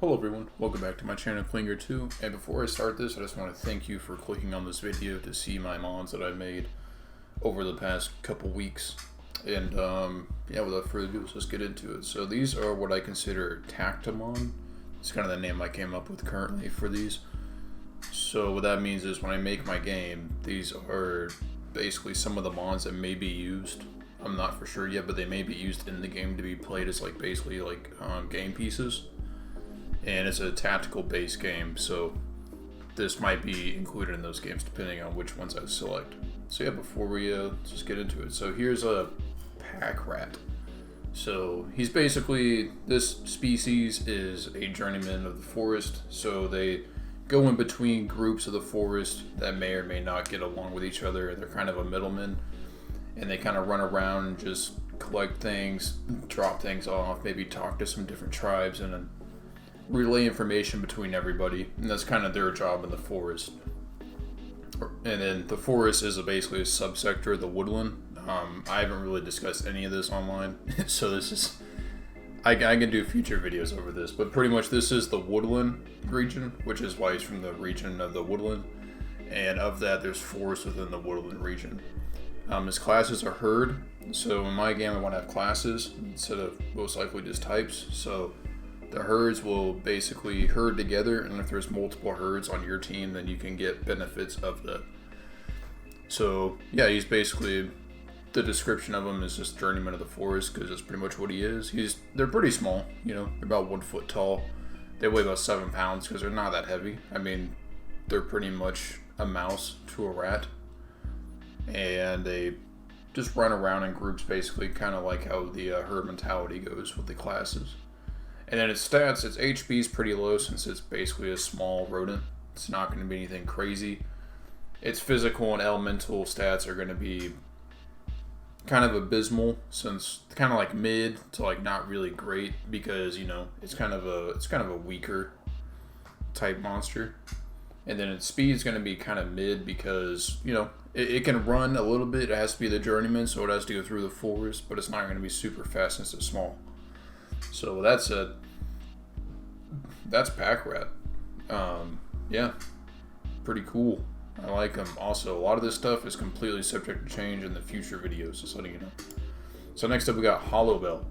Hello everyone, welcome back to my channel Klinger 2, and before I start this I just want to thank you for clicking on this video to see my mods that I've made over the past couple weeks. And yeah, without further ado, let's get into it. So these are what I consider Tactamon. It's kind of the name I came up with currently for these. So what that means is when I make my game, these are basically some of the mods that may be used. I'm not for sure yet, but they may be used in the game to be played as basically game pieces. And it's a tactical based game, so this might be included in those games depending on which ones I select. So yeah, before we just get into it, so here's a pack rat. So he's basically, this species is a journeyman of the forest, so they go in between groups of the forest that may or may not get along with each other. They're kind of a middleman, and they kind of run around and just collect things, drop things off, maybe talk to some different tribes, and then relay information between everybody. And that's kind of their job in the forest. And then the forest is basically a subsector of the woodland. I haven't really discussed any of this online, so this is, I can do future videos over this, but pretty much this is the woodland region, which is why he's from the region of the woodland, and of that there's forest within the woodland region. His classes are herd, so in my game I want to have classes instead of most likely just types. So the herds will basically herd together, and if there's multiple herds on your team, then you can get benefits of that. So yeah, he's basically, the description of him is just journeyman of the forest, because that's pretty much what he is. They're pretty small, you know, they're about 1 foot tall. They weigh about 7 pounds because they're not that heavy. I mean, they're pretty much a mouse to a rat, and they just run around in groups, basically, kind of like how the herd mentality goes with the classes. And then its stats, its HP is pretty low since it's basically a small rodent. It's not going to be anything crazy. Its physical and elemental stats are going to be kind of abysmal, since kind of like mid to like not really great, because you know it's kind of a weaker type monster. And then its speed is going to be kind of mid, because you know it can run a little bit. It has to be the journeyman, so it has to go through the forest, but it's not going to be super fast since it's small. So that's pack rat. Yeah, pretty cool. I like him. Also, a lot of this stuff is completely subject to change in the future videos, just letting you know. So next up we got Hollow Bell.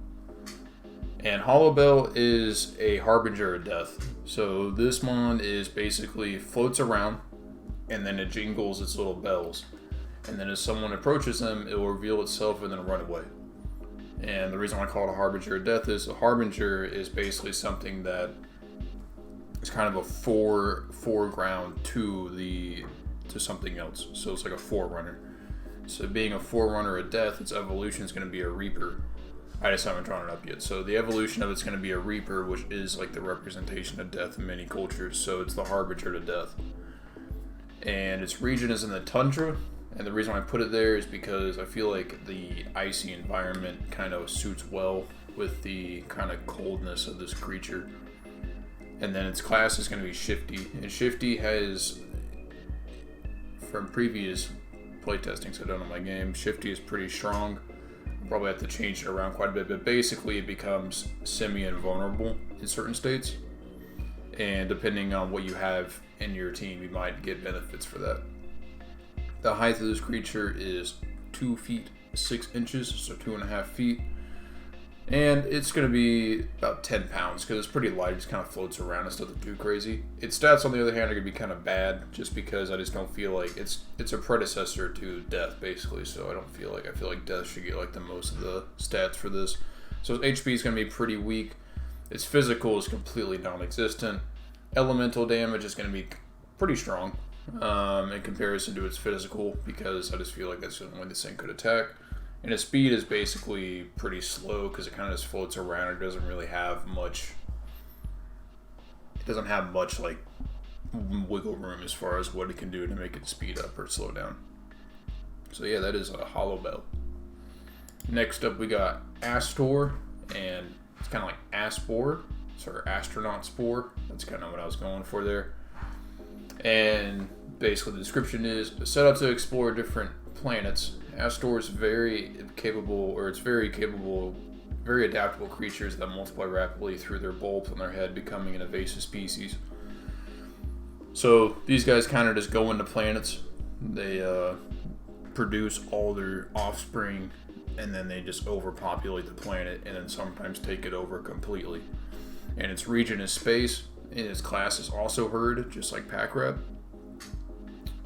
And Hollow Bell is a harbinger of death. So this mon is basically floats around, and then it jingles its little bells. And then as someone approaches them, it will reveal itself and then run away. And the reason I call it a harbinger of death is a harbinger is basically something that is kind of a foreground to something else. So it's like a forerunner. So being a forerunner of death, its evolution is going to be a reaper. I just haven't drawn it up yet. So the evolution of it's going to be a reaper, which is like the representation of death in many cultures. So it's the harbinger to death. And its region is in the tundra. And the reason I put it there is because I feel like the icy environment kind of suits well with the kind of coldness of this creature. And then its class is going to be Shifty. And Shifty has, from previous playtestings I've done on my game, Shifty is pretty strong. I'll probably have to change it around quite a bit, but basically it becomes semi-invulnerable in certain states. And depending on what you have in your team, you might get benefits for that. The height of this creature is 2 feet 6 inches, so 2.5 feet. And it's going to be about 10 pounds because it's pretty light. It just kind of floats around. It's nothing too crazy. Its stats, on the other hand, are going to be kind of bad, just because I just don't feel like it's a predecessor to Death, basically. So I feel like Death should get like the most of the stats for this. So its HP is going to be pretty weak. Its physical is completely non-existent. Elemental damage is going to be pretty strong in comparison to its physical, because I just feel like that's the only way this thing could attack. And its speed is basically pretty slow because it kind of just floats around. It doesn't really have much. It doesn't have much like wiggle room as far as what it can do to make it speed up or slow down. So yeah, that is a Hollow Bell. Next up we got Astor, and it's kind of like Aspore, or astronaut spore. That's kind of what I was going for there. And basically the description is set up to explore different planets. Astor is very capable very adaptable creatures that multiply rapidly through their bulbs on their head, becoming an invasive species. So these guys kind of just go into planets. They produce all their offspring, and then they just overpopulate the planet, and then sometimes take it over completely. And its region is space, and its class is also herd, just like pack rat.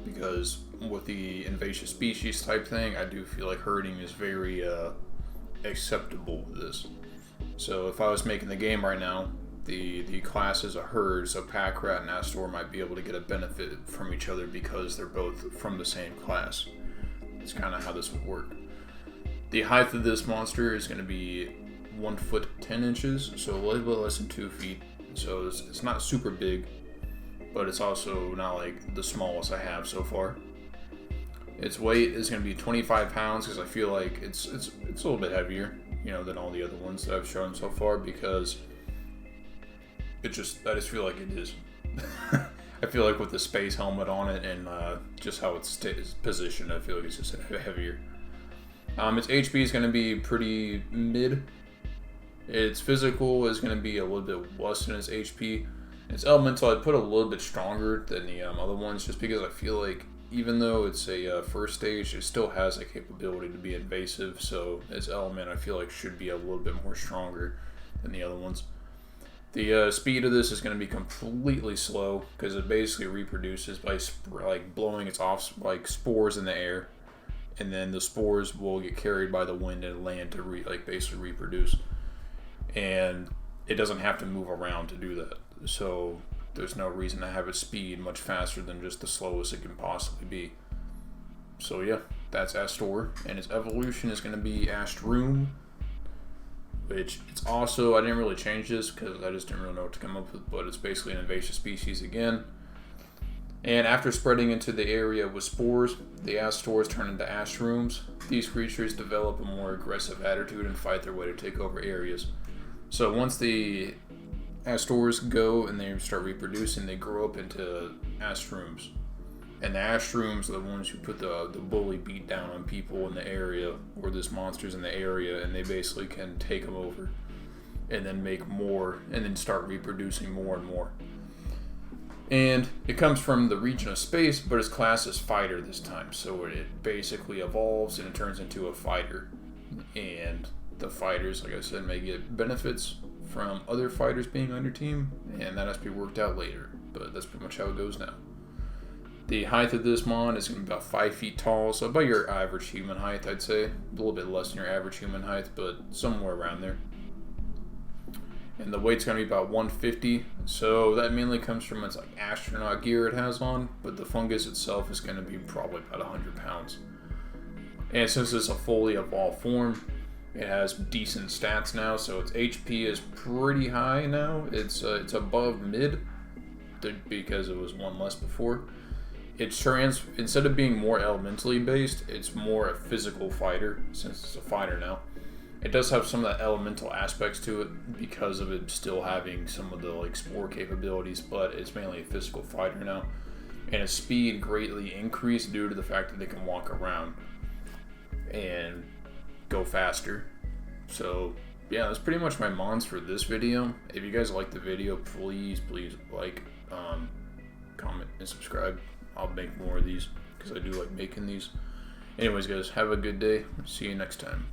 Because with the invasive species type thing, I do feel like herding is very acceptable with this. So if I was making the game right now, the class is a herd, so pack rat and Astor might be able to get a benefit from each other because they're both from the same class. That's kind of how this would work. The height of this monster is going to be 1 foot 10 inches, so a little bit less than 2 feet. So it's not super big, but it's also not like the smallest I have so far. Its weight is going to be 25 pounds because I feel like it's a little bit heavier, than all the other ones that I've shown so far, because I just feel like it is. I feel like with the space helmet on it and just how it's positioned, I feel like it's just heavier. Its HP is going to be pretty mid. Its physical is going to be a little bit less than its HP. Its elemental I'd put a little bit stronger than the other ones, just because I feel like even though it's a first stage, it still has a capability to be invasive. So its element I feel like should be a little bit more stronger than the other ones. The speed of this is going to be completely slow because it basically reproduces by blowing its off spores in the air, and then the spores will get carried by the wind and land to basically reproduce, and it doesn't have to move around to do that. So there's no reason to have its speed much faster than just the slowest it can possibly be. So yeah, that's Astor, and its evolution is going to be Astroom, which it's also, I didn't really change this because I just didn't really know what to come up with, but it's basically an invasive species again. And after spreading into the area with spores, the Astors turn into Astrooms. These creatures develop a more aggressive attitude and fight their way to take over areas. So once the Astors go and they start reproducing, they grow up into Astrooms. And the Astrooms are the ones who put the bully beat down on people in the area, or this monster's in the area, and they basically can take them over and then make more and then start reproducing more and more. And it comes from the region of space, but its class is fighter this time. So it basically evolves and it turns into a fighter. And the fighters, like I said, may get benefits from other fighters being on your team, and that has to be worked out later. But that's pretty much how it goes now. The height of this mon is going to be about 5 feet tall, so about your average human height, I'd say. A little bit less than your average human height, but somewhere around there. And the weight's going to be about 150, so that mainly comes from its astronaut gear it has on, but the fungus itself is going to be probably about 100 pounds. And since it's a fully evolved form, it has decent stats now, so its HP is pretty high now. It's above mid, because it was one less before. Instead of being more elementally based, it's more a physical fighter, since it's a fighter now. It does have some of the elemental aspects to it because of it still having some of the spore capabilities, but it's mainly a physical fighter now. And its speed greatly increased due to the fact that they can walk around and go faster. So yeah, that's pretty much my mons for this video. If you guys like the video, please like, comment, and subscribe. I'll make more of these because I do like making these. Anyways, guys, have a good day. See you next time.